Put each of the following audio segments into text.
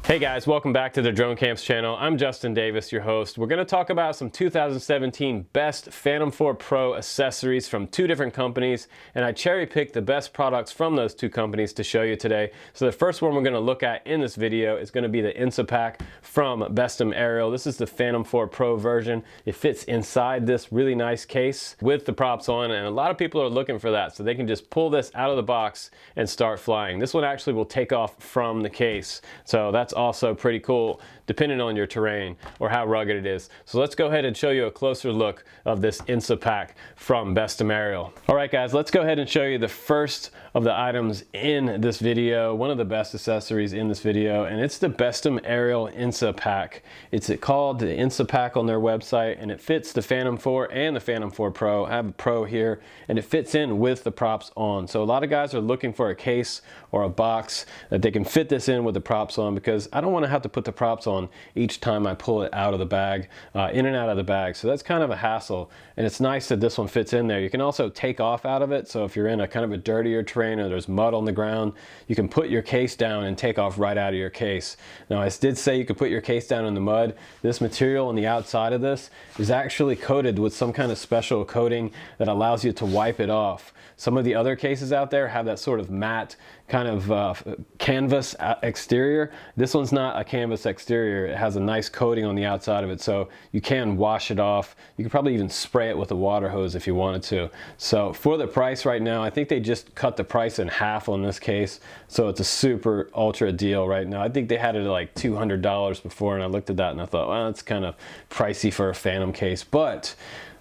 Hey guys, welcome back to the Drone Camps channel. I'm Justin Davis, your host. We're going to talk about some 2017 best Phantom 4 Pro accessories from two different companies, and I cherry-picked the best products from those two companies to show you today. So the first one we're going to look at in this video is going to be the Insa Pack from Bestem Aerial. This is the Phantom 4 Pro version. It fits inside this really nice case with the props on, and a lot of people are looking for that, so they can just pull this out of the box and start flying. This one actually will take off from the case, so that's also pretty cool depending on your terrain or how rugged it is. So let's go ahead and show you a closer look of this Insa Pack from Bestem Aerial. All right guys, let's go ahead and show you the first of the items in this video, one of the best accessories in this video, and it's the Bestem Aerial Insa Pack. It's called the Insa Pack on their website, and it fits the Phantom 4 and the Phantom 4 Pro. I have a Pro here, and it fits in with the props on. So a lot of guys are looking for a case or a box that they can fit this in with the props on, because I don't want to have to put the props on each time I pull it out of the bag, in and out of the bag. So that's kind of a hassle, and it's nice that this one fits in there. You can also take off out of it, so if you're in a kind of a dirtier terrain or there's mud on the ground, you can put your case down and take off right out of your case. Now I did say you could put your case down in the mud. This material on the outside of this is actually coated with some kind of special coating that allows you to wipe it off. Some of the other cases out there have that sort of matte kind of canvas exterior. This one's not a canvas exterior. It has a nice coating on the outside of it, so you can wash it off. You could probably even spray it with a water hose if you wanted to. So for the price right now, I think they just cut the price in half on this case, so it's a super ultra deal right now. I think they had it at like $200 before, and I looked at that and I thought, well, it's kind of pricey for a Phantom case, but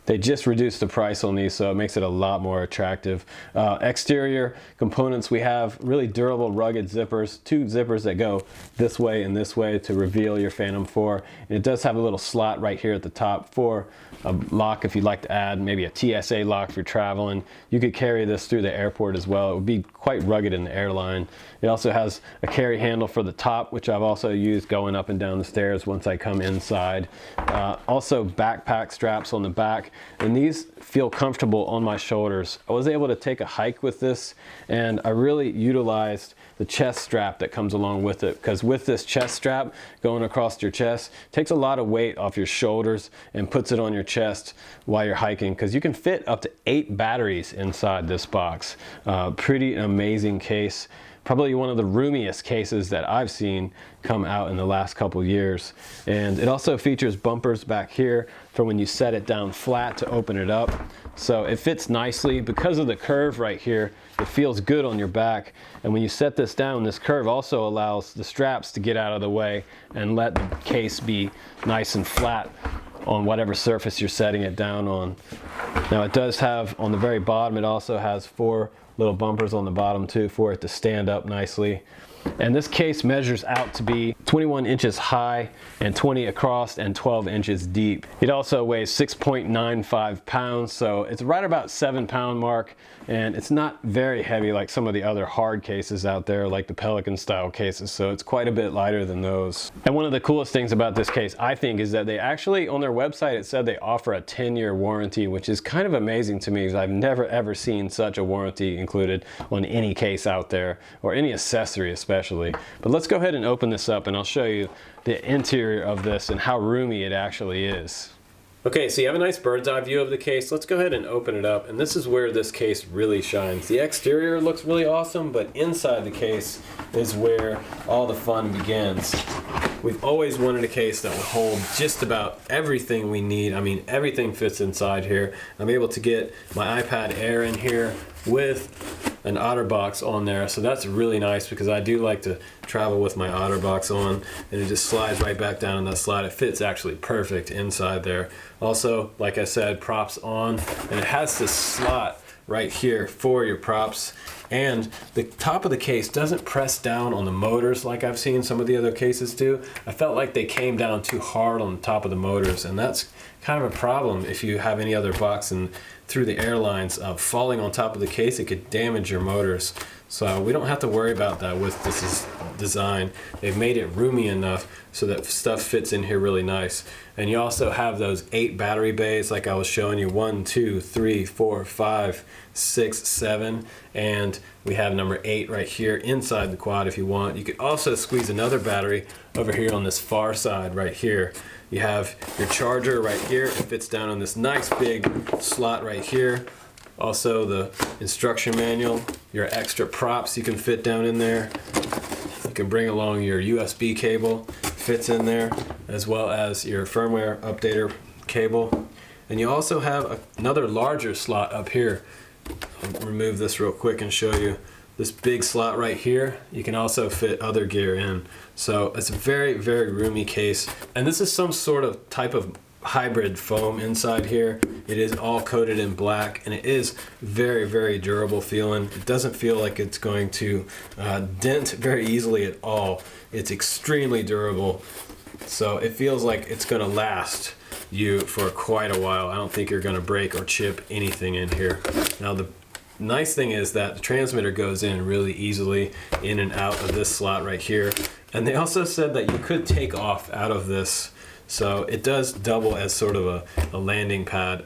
they just reduced the price on these, so it makes it a lot more attractive. Exterior components, we have really durable, rugged zippers, two zippers that go this way and this way to reveal your Phantom 4. And it does have a little slot right here at the top for a lock if you'd like to add maybe a TSA lock if you're traveling. You could carry this through the airport as well. It would be quite rugged in the airline. It also has a carry handle for the top, which I've also used going up and down the stairs once I come inside. Also backpack straps on the back, and these feel comfortable on my shoulders. I was able to take a hike with this, and I really utilized the chest strap that comes along with it, because with this chest strap going across your chest, it takes a lot of weight off your shoulders and puts it on your chest while you're hiking, because you can fit up to 8 batteries inside this box. Pretty amazing case. Probably one of the roomiest cases that I've seen come out in the last couple years. And it also features bumpers back here for when you set it down flat to open it up. So it fits nicely because of the curve right here. It feels good on your back. And when you set this down, this curve also allows the straps to get out of the way and let the case be nice and flat on whatever surface you're setting it down on. Now it does have, on the very bottom, it also has 4 little bumpers on the bottom too for it to stand up nicely. And this case measures out to be 21 inches high and 20 across and 12 inches deep. It also weighs 6.95 pounds, so it's right about 7-pound mark, and it's not very heavy like some of the other hard cases out there, like the Pelican style cases, so it's quite a bit lighter than those. And one of the coolest things about this case, I think, is that they actually, on their website, it said they offer a 10-year warranty, which is kind of amazing to me, because I've never ever seen such a warranty included on any case out there, or any accessory especially. But let's go ahead and open this up, and I'll show you the interior of this and how roomy it actually is. Okay, so you have a nice bird's eye view of the case. Let's go ahead and open it up, and this is where this case really shines. The exterior looks really awesome, but inside the case is where all the fun begins. We've always wanted a case that will hold just about everything we need. I mean, everything fits inside here. I'm able to get my iPad Air in here with an OtterBox on there, so that's really nice, because I do like to travel with my OtterBox on, and it just slides right back down in that slot. It fits actually perfect inside there. Also, like I said, props on, and it has this slot right here for your props, and the top of the case doesn't press down on the motors like I've seen some of the other cases do. I felt like they came down too hard on the top of the motors, and that's kind of a problem if you have any other box and through the airlines. Falling on top of the case, it could damage your motors. So we don't have to worry about that with this design. They've made it roomy enough so that stuff fits in here really nice. And you also have those 8 battery bays like I was showing you, 1, 2, 3, 4, 5, 6, 7, and we have number 8 right here inside the quad if you want. You could also squeeze another battery over here on this far side right here. You have your charger right here. It fits down on this nice big slot right here. Also the instruction manual, your extra props you can fit down in there. You can bring along your USB cable, fits in there, as well as your firmware updater cable. And you also have another larger slot up here. I'll remove this real quick and show you. This big slot right here, you can also fit other gear in. So it's a very, very roomy case. And this is some sort of type of hybrid foam inside here. It is all coated in black, and it is very, very durable feeling. It doesn't feel like it's going to dent very easily at all. It's extremely durable, so it feels like it's going to last you for quite a while. I don't think you're going to break or chip anything in here. Now the nice thing is that the transmitter goes in really easily in and out of this slot right here, and they also said that you could take off out of this. So it does double as sort of a landing pad.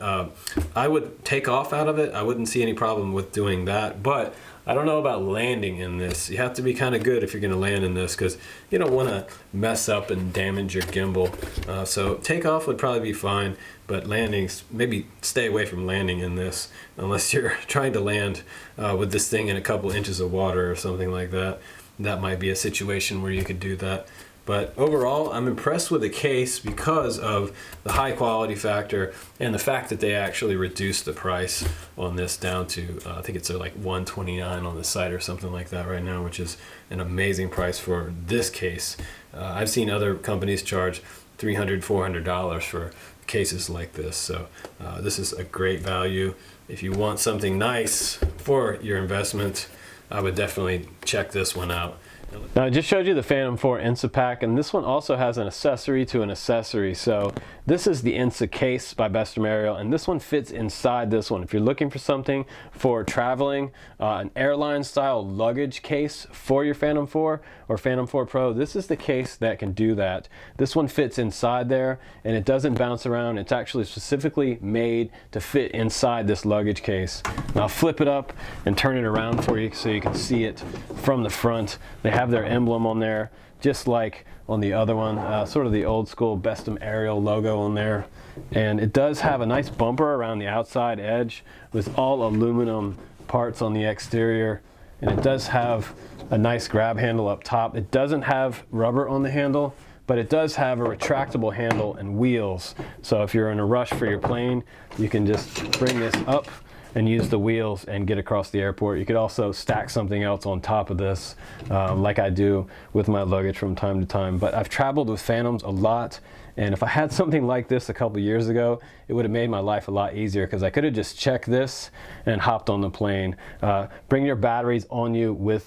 I would take off out of it. I wouldn't see any problem with doing that, but I don't know about landing in this. You have to be kind of good if you're going to land in this, because you don't want to mess up and damage your gimbal. So takeoff would probably be fine, but landings, maybe stay away from landing in this unless you're trying to land with this thing in a couple inches of water or something like that. That might be a situation where you could do that. But overall, I'm impressed with the case because of the high quality factor and the fact that they actually reduced the price on this down to, I think it's like $129 on the site or something like that right now, which is an amazing price for this case. I've seen other companies charge $300, $400 for cases like this. So this is a great value. If you want something nice for your investment, I would definitely check this one out. Now I just showed you the Phantom 4 INSA pack, and this one also has an accessory to an accessory. So this is the INSA case by Bestem Aerial, and this one fits inside this one. If you're looking for something for traveling, an airline style luggage case for your Phantom 4 or Phantom 4 Pro, this is the case that can do that. This one fits inside there, and it doesn't bounce around. It's actually specifically made to fit inside this luggage case. Now I'll flip it up and turn it around for you so you can see it from the front. They have their emblem on there, just like on the other one, sort of the old school Bestem Aerial logo on there. And it does have a nice bumper around the outside edge with all aluminum parts on the exterior. And it does have a nice grab handle up top. It doesn't have rubber on the handle, but it does have a retractable handle and wheels. So if you're in a rush for your plane, you can just bring this up and use the wheels and get across the airport. You could also stack something else on top of this, like I do with my luggage from time to time. But I've traveled with Phantoms a lot, and if I had something like this a couple years ago, it would have made my life a lot easier, because I could have just checked this and hopped on the plane. Bring your batteries on you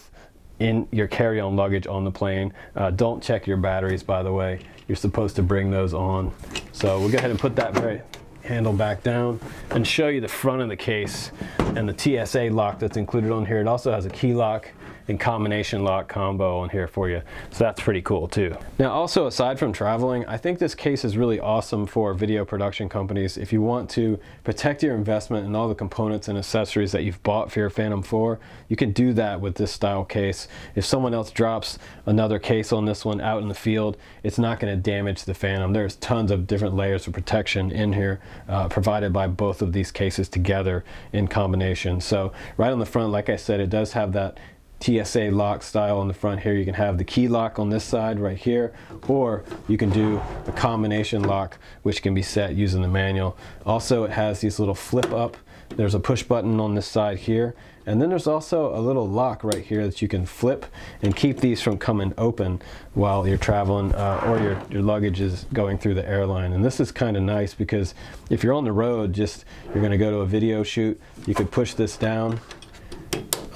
in your carry-on luggage on the plane. Don't check your batteries, by the way. You're supposed to bring those on. So we'll go ahead and put that handle back down and show you the front of the case and the TSA lock that's included on here. It also has a key lock and combination lock combo on here for you, so that's pretty cool too. Now also, aside from traveling, I think this case is really awesome for video production companies. If you want to protect your investment and all the components and accessories that you've bought for your Phantom 4, you can do that with this style case. If someone else drops another case on this one out in the field, it's not going to damage the Phantom. There's tons of different layers of protection in here provided by both of these cases together in combination. So right on the front, like I said, it does have that TSA lock style on the front here. You can have the key lock on this side right here, or you can do a combination lock, which can be set using the manual. Also, it has these little flip up. There's a push button on this side here, and then there's also a little lock right here that you can flip and keep these from coming open while you're traveling or your luggage is going through the airline. And this is kind of nice because if you're on the road, you're going to go to a video shoot, you could push this down,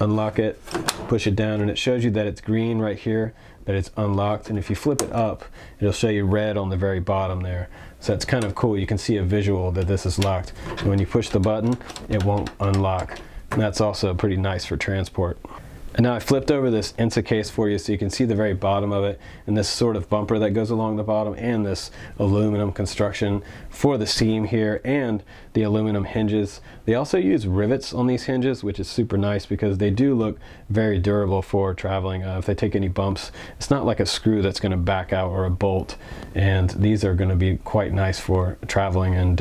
unlock it, push it down, and it shows you that it's green right here, that it's unlocked. And if you flip it up, it'll show you red on the very bottom there. So it's kind of cool. You can see a visual that this is locked. And when you push the button, it won't unlock. And that's also pretty nice for transport. And now I flipped over this INSA case for you so you can see the very bottom of it and this sort of bumper that goes along the bottom and this aluminum construction for the seam here and the aluminum hinges. They also use rivets on these hinges, which is super nice because they do look very durable for traveling. If they take any bumps, it's not like a screw that's going to back out or a bolt, and these are going to be quite nice for traveling and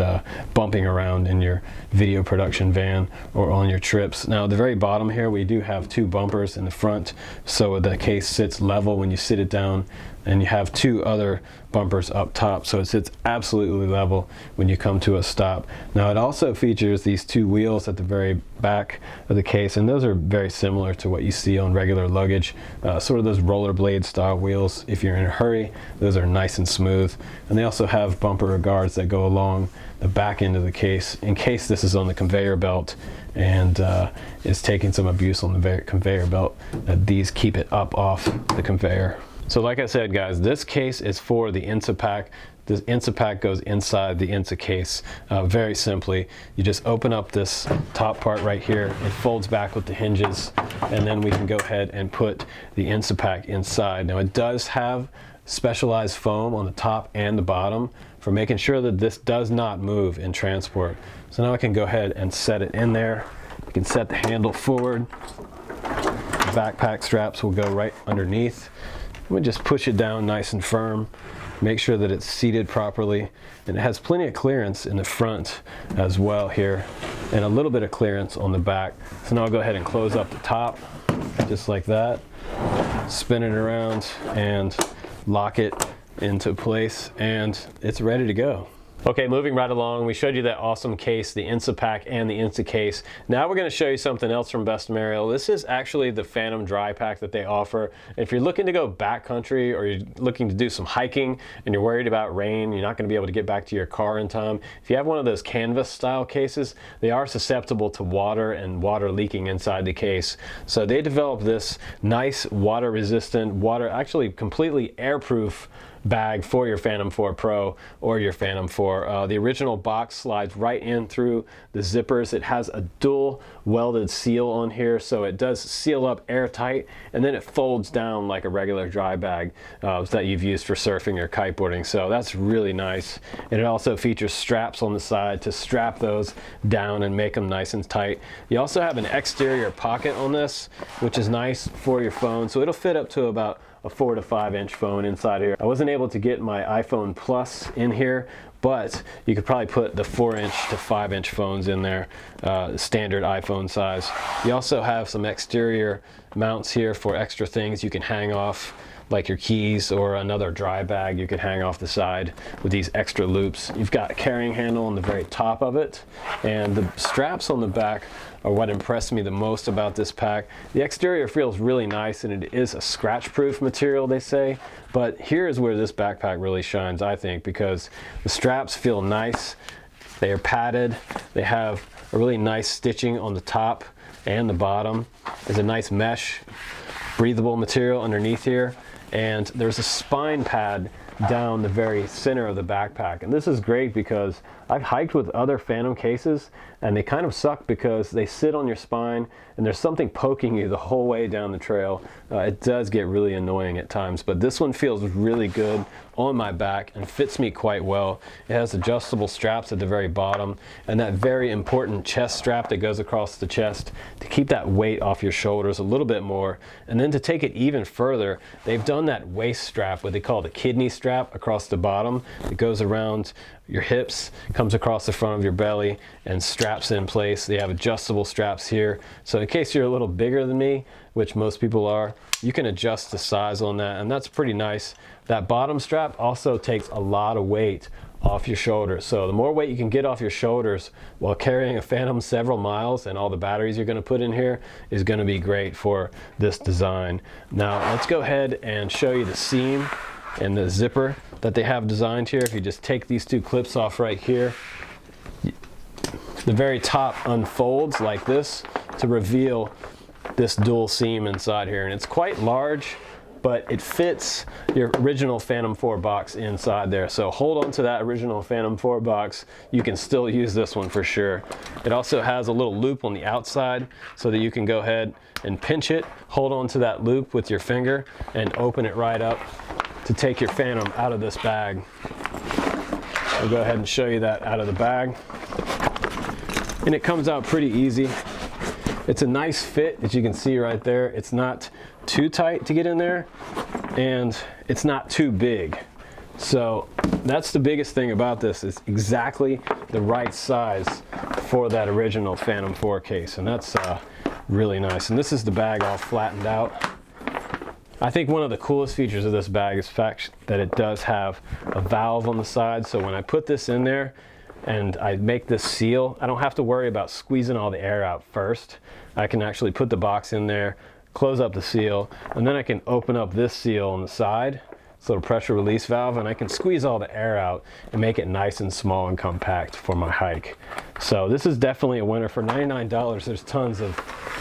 bumping around in your video production van or on your trips. Now, at the very bottom here, we do have two bumpers in the front, so the case sits level when you sit it down, and you have two other bumpers up top, so it sits absolutely level when you come to a stop. Now, it also features these two wheels at the very back of the case, and those are very similar to what you see on regular luggage, sort of those rollerblade style wheels. If you're in a hurry, those are nice and smooth. And they also have bumper guards that go along the back end of the case in case this is on the conveyor belt and is taking some abuse on the conveyor belt. These keep it up off the conveyor. So like I said, guys, this case is for the INSA pack. This INSA pack goes inside the INSA case. Very simply, you just open up this top part right here. It folds back with the hinges, and then we can go ahead and put the INSA pack inside. Now, it does have specialized foam on the top and the bottom for making sure that this does not move in transport. So now I can go ahead and set it in there. You can set the handle forward. The backpack straps will go right underneath. We just push it down nice and firm, make sure that it's seated properly, and it has plenty of clearance in the front as well here, and a little bit of clearance on the back. So now I'll go ahead and close up the top, just like that, spin it around, and lock it into place, and it's ready to go. Okay, moving right along, we showed you that awesome case, the INSA pack and the INSA case. Now we're going to show you something else from Bestem. This is actually the Phantom dry pack that they offer. If you're looking to go backcountry or you're looking to do some hiking and you're worried about rain, you're not going to be able to get back to your car in time, if you have one of those canvas style cases, they are susceptible to water and water leaking inside the case. So they developed this nice water resistant, actually completely airproof bag for your Phantom 4 Pro or your Phantom 4. The original box slides right in through the zippers. It has a dual welded seal on here, so it does seal up airtight, and then it folds down like a regular dry bag that you've used for surfing or kiteboarding. So that's really nice. And it also features straps on the side to strap those down and make them nice and tight. You also have an exterior pocket on this, which is nice for your phone, so it'll fit up to about a 4 to 5 inch phone inside here. I wasn't able to get my iPhone Plus in here, but you could probably put the 4 inch to 5 inch phones in there, standard iPhone size. You also have some exterior mounts here for extra things you can hang off, like your keys or another dry bag you could hang off the side with these extra loops. You've got a carrying handle on the very top of it, and the straps on the back are what impressed me the most about this pack. The exterior feels really nice, and it is a scratch-proof material, they say, but here's where this backpack really shines, I think, because the straps feel nice. They are padded. They have a really nice stitching on the top and the bottom. There's a nice mesh, breathable material underneath here, and there's a spine pad down the very center of the backpack. And this is great because I've hiked with other Phantom cases and they kind of suck because they sit on your spine and there's something poking you the whole way down the trail. It does get really annoying at times, but this one feels really good on my back and fits me quite well. It has adjustable straps at the very bottom and that very important chest strap that goes across the chest to keep that weight off your shoulders a little bit more. And then to take it even further, they've done that waist strap, what they call the kidney strap, across the bottom. It goes around your hips, comes across the front of your belly and straps in place. They have adjustable straps here, so in case you're a little bigger than me, which most people are, you can adjust the size on that, and that's pretty nice. That bottom strap also takes a lot of weight off your shoulders, so the more weight you can get off your shoulders while carrying a Phantom several miles, and all the batteries you're going to put in here is going to be great for this design. Now let's go ahead and show you the seam and the zipper that they have designed here. If you just take these two clips off right here, the very top unfolds like this to reveal this dual seam inside here, and it's quite large, but it fits your original Phantom 4 box inside there. So hold on to that original Phantom 4 box. You can still use this one for sure. It also has a little loop on the outside so that you can go ahead and pinch it, hold on to that loop with your finger, and open it right up to take your Phantom out of this bag. I'll go ahead and show you that out of the bag. And it comes out pretty easy. It's a nice fit, as you can see right there. It's not too tight to get in there, and it's not too big. So that's the biggest thing about this, is exactly the right size for that original Phantom 4 case, and that's really nice. And this is the bag all flattened out. I think one of the coolest features of this bag is the fact that it does have a valve on the side, so when I put this in there and I make this seal, I don't have to worry about squeezing all the air out first. I can actually put the box in there, close up the seal, and then I can open up this seal on the side, this little pressure release valve, and I can squeeze all the air out and make it nice and small and compact for my hike. So this is definitely a winner. For $99, there's tons of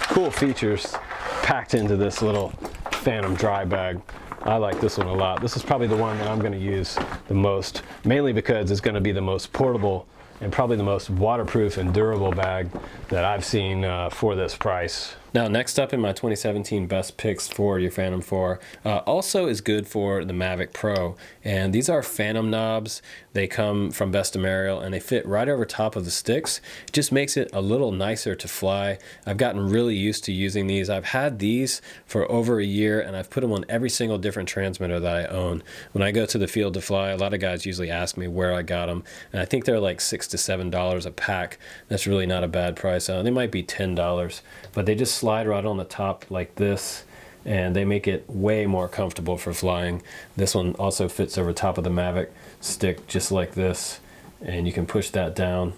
cool features packed into this little Phantom dry bag. I like this one a lot. This is probably the one that I'm going to use the most, mainly because it's going to be the most portable and probably the most waterproof and durable bag that I've seen for this price. Now, next up in my 2017 best picks for your Phantom 4 also is good for the Mavic Pro. And these are Phantom knobs. They come from Bestem and they fit right over top of the sticks. It just makes it a little nicer to fly. I've gotten really used to using these. I've had these for over a year, and I've put them on every single different transmitter that I own. When I go to the field to fly, a lot of guys usually ask me where I got them, and I think they're like $6 to $7 a pack. That's really not a bad price. They might be $10, but they just slide right on the top like this, and they make it way more comfortable for flying. This one also fits over top of the Mavic stick just like this, and you can push that down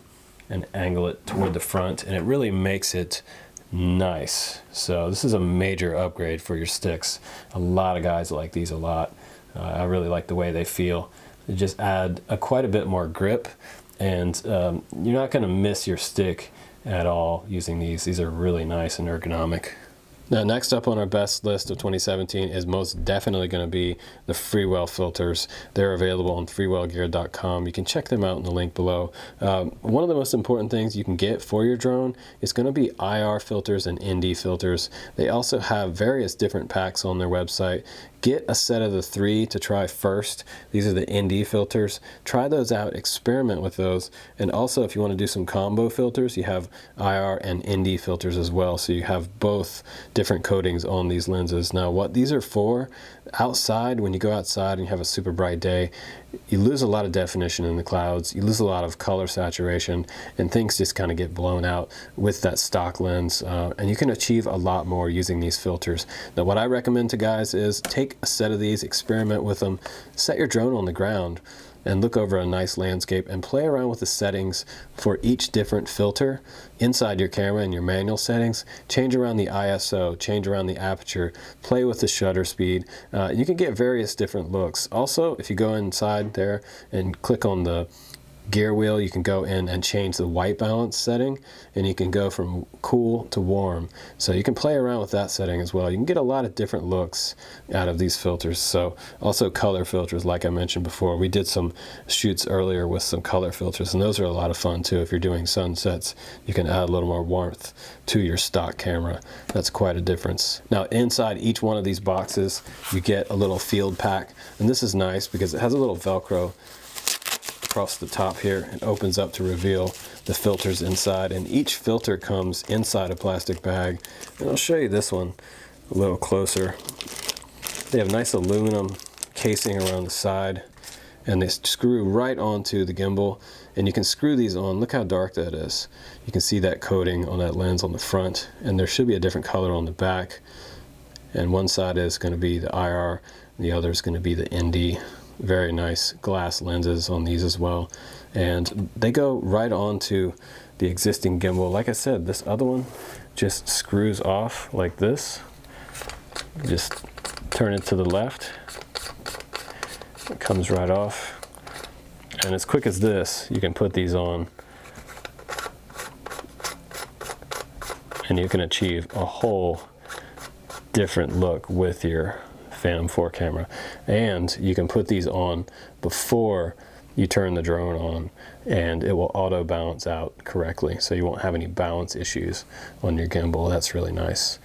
and angle it toward the front, and it really makes it nice. So this is a major upgrade for your sticks. A lot of guys like these a lot. I really like the way they feel. They just add quite a bit more grip, and you're not going to miss your stick at all using these. These are really nice and ergonomic. Now, next up on our best list of 2017 is most definitely going to be the Freewell filters. They're available on freewellgear.com. You can check them out in the link below. One of the most important things you can get for your drone is going to be IR filters and ND filters. They also have various different packs on their website. Get a set of the 3 to try first. These are the ND filters. Try those out, experiment with those. And also, if you want to do some combo filters, you have IR and ND filters as well. So you have both different coatings on these lenses. Now, what these are for, outside, when you go outside and you have a super bright day, you lose a lot of definition in the clouds, you lose a lot of color saturation, and things just kind of get blown out with that stock lens, and you can achieve a lot more using these filters. Now, what I recommend to guys is take a set of these, experiment with them, set your drone on the ground, and look over a nice landscape and play around with the settings for each different filter inside your camera and your manual settings. Change around the ISO, change around the aperture, play with the shutter speed. You can get various different looks. Also, if you go inside there and click on the gear wheel, you can go in and change the white balance setting, and you can go from cool to warm. So you can play around with that setting as well. You can get a lot of different looks out of these filters. So also color filters, like I mentioned before. We did some shoots earlier with some color filters, and those are a lot of fun too. If you're doing sunsets, you can add a little more warmth to your stock camera. That's quite a difference. Now, inside each one of these boxes, you get a little field pack, and this is nice because it has a little Velcro across the top here. It opens up to reveal the filters inside, and each filter comes inside a plastic bag. And I'll show you this one a little closer. They have nice aluminum casing around the side, and they screw right onto the gimbal, and you can screw these on. Look how dark that is. You can see that coating on that lens on the front, and there should be a different color on the back, and one side is going to be the IR, and the other is going to be the ND. Very nice glass lenses on these as well, and they go right onto the existing gimbal. Like I said, this other one just screws off like this. Just turn it to the left, it comes right off, and as quick as this, you can put these on and you can achieve a whole different look with your Phantom 4 camera. And you can put these on before you turn the drone on, and it will auto balance out correctly, so you won't have any balance issues on your gimbal. That's really nice.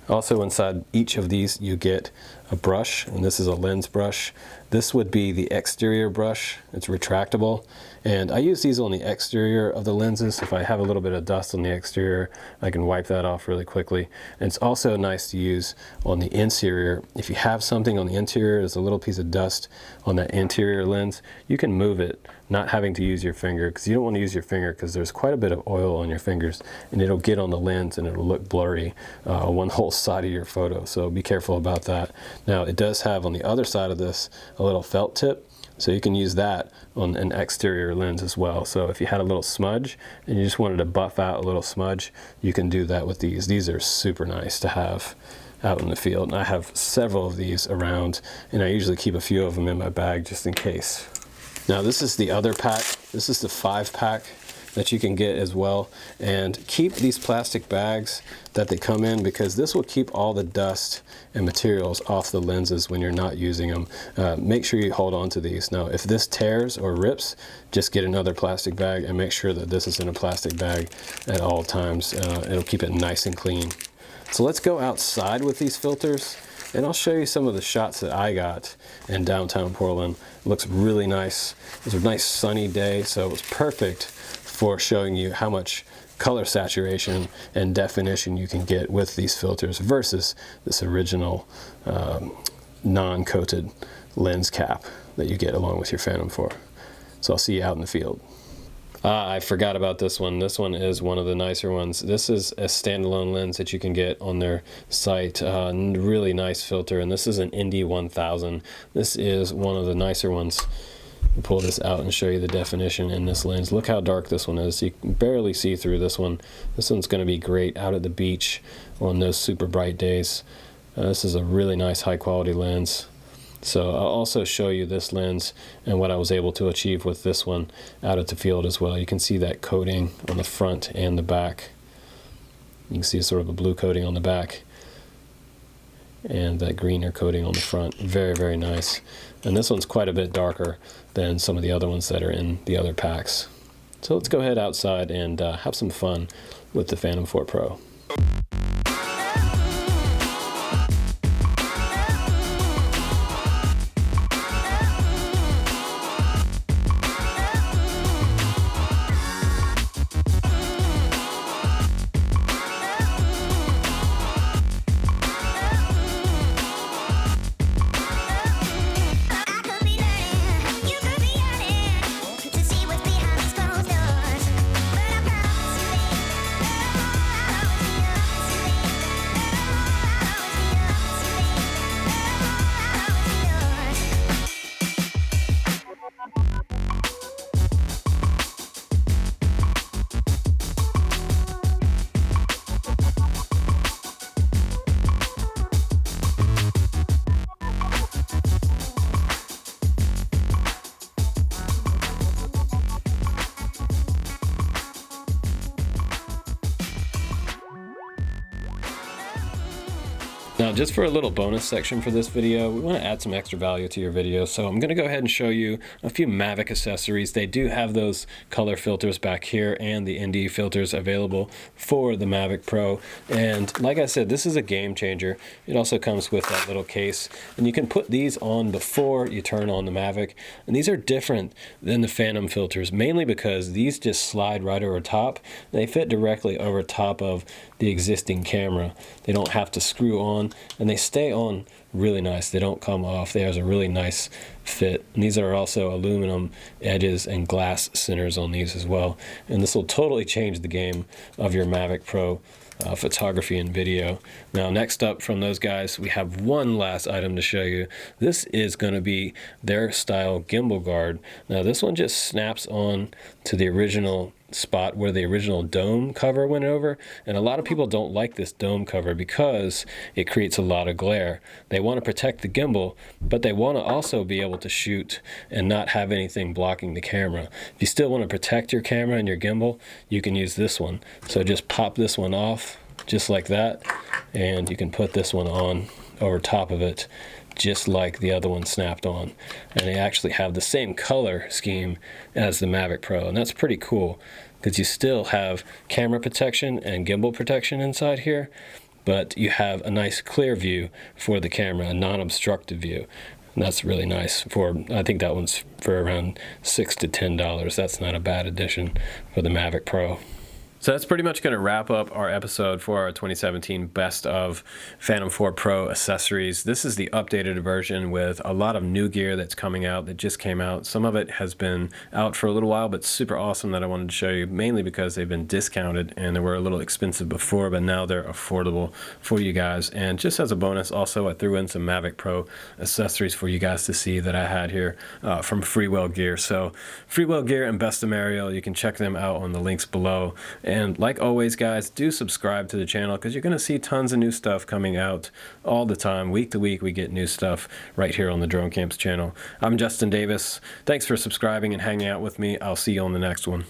Also, inside each of these you get a brush, and this is a lens brush. This would be the exterior brush. It's retractable, and I use these on the exterior of the lenses. If I have a little bit of dust on the exterior, I can wipe that off really quickly. And it's also nice to use on the interior. If you have something on the interior, there's a little piece of dust on that interior lens, you can move it, not having to use your finger, because you don't want to use your finger because there's quite a bit of oil on your fingers, and it'll get on the lens and it'll look blurry on one whole side of your photo. So be careful about that. Now, it does have on the other side of this a little felt tip, so you can use that on an exterior lens as well. So if you had a little smudge and you just wanted to buff out a little smudge, you can do that with these. These are super nice to have out in the field, and I have several of these around, and I usually keep a few of them in my bag just in case. Now, this is the other pack. This is the 5-pack that you can get as well, and keep these plastic bags that they come in, because this will keep all the dust and materials off the lenses when you're not using them. Make sure you hold on to these. Now, if this tears or rips, just get another plastic bag and make sure that this is in a plastic bag at all times. It'll keep it nice and clean. So let's go outside with these filters, and I'll show you some of the shots that I got in downtown Portland. It looks really nice. It was a nice sunny day, so it was perfect for showing you how much color saturation and definition you can get with these filters versus this original non-coated lens cap that you get along with your Phantom 4. So I'll see you out in the field. I forgot about this one. This one is one of the nicer ones. This is a standalone lens that you can get on their site. Really nice filter, and this is an Indy 1000. This is one of the nicer ones. I'll pull this out and show you the definition in this lens. Look how dark this one is. You can barely see through this one. This one's going to be great out at the beach on those super bright days. This is a really nice high quality lens. So I'll also show you this lens and what I was able to achieve with this one out at the field as well. You can see that coating on the front and the back. You can see sort of a blue coating on the back and that greener coating on the front. Very, very nice. And this one's quite a bit darker than some of the other ones that are in the other packs. So let's go ahead outside and have some fun with the Phantom 4 Pro. Now, just for a little bonus section for this video, we want to add some extra value to your video. So I'm going to go ahead and show you a few Mavic accessories. They do have those color filters back here and the ND filters available for the Mavic Pro. And like I said, this is a game changer. It also comes with that little case, and you can put these on before you turn on the Mavic. And these are different than the Phantom filters, mainly because these just slide right over top. They fit directly over top of the existing camera. They don't have to screw on, and they stay on really nice. They don't come off. They have a really nice fit. And these are also aluminum edges and glass centers on these as well. And this will totally change the game of your Mavic Pro photography and video. Now, next up from those guys, we have one last item to show you. This is going to be their style gimbal guard. Now, this one just snaps on to the original spot where the original dome cover went over, and a lot of people don't like this dome cover because it creates a lot of glare. They want to protect the gimbal, but they want to also be able to shoot and not have anything blocking the camera. If you still want to protect your camera and your gimbal, you can use this one. So just pop this one off just like that, and you can put this one on over top of it, just like the other one snapped on. And they actually have the same color scheme as the Mavic Pro, and that's pretty cool because you still have camera protection and gimbal protection inside here, but you have a nice clear view for the camera, a non-obstructive view. And that's really nice. I think that one's for around $6 to $10. That's not a bad addition for the Mavic Pro. So that's pretty much going to wrap up our episode for our 2017 Best of Phantom 4 Pro accessories. This is the updated version with a lot of new gear that's coming out, that just came out. Some of it has been out for a little while, but super awesome that I wanted to show you, mainly because they've been discounted and they were a little expensive before, but now they're affordable for you guys. And just as a bonus, also I threw in some Mavic Pro accessories for you guys to see that I had here from Freewell Gear. So Freewell Gear and Bestem Aerial, you can check them out on the links below. And like always, guys, do subscribe to the channel because you're going to see tons of new stuff coming out all the time. Week to week, we get new stuff right here on the Drone Camps channel. I'm Justin Davis. Thanks for subscribing and hanging out with me. I'll see you on the next one.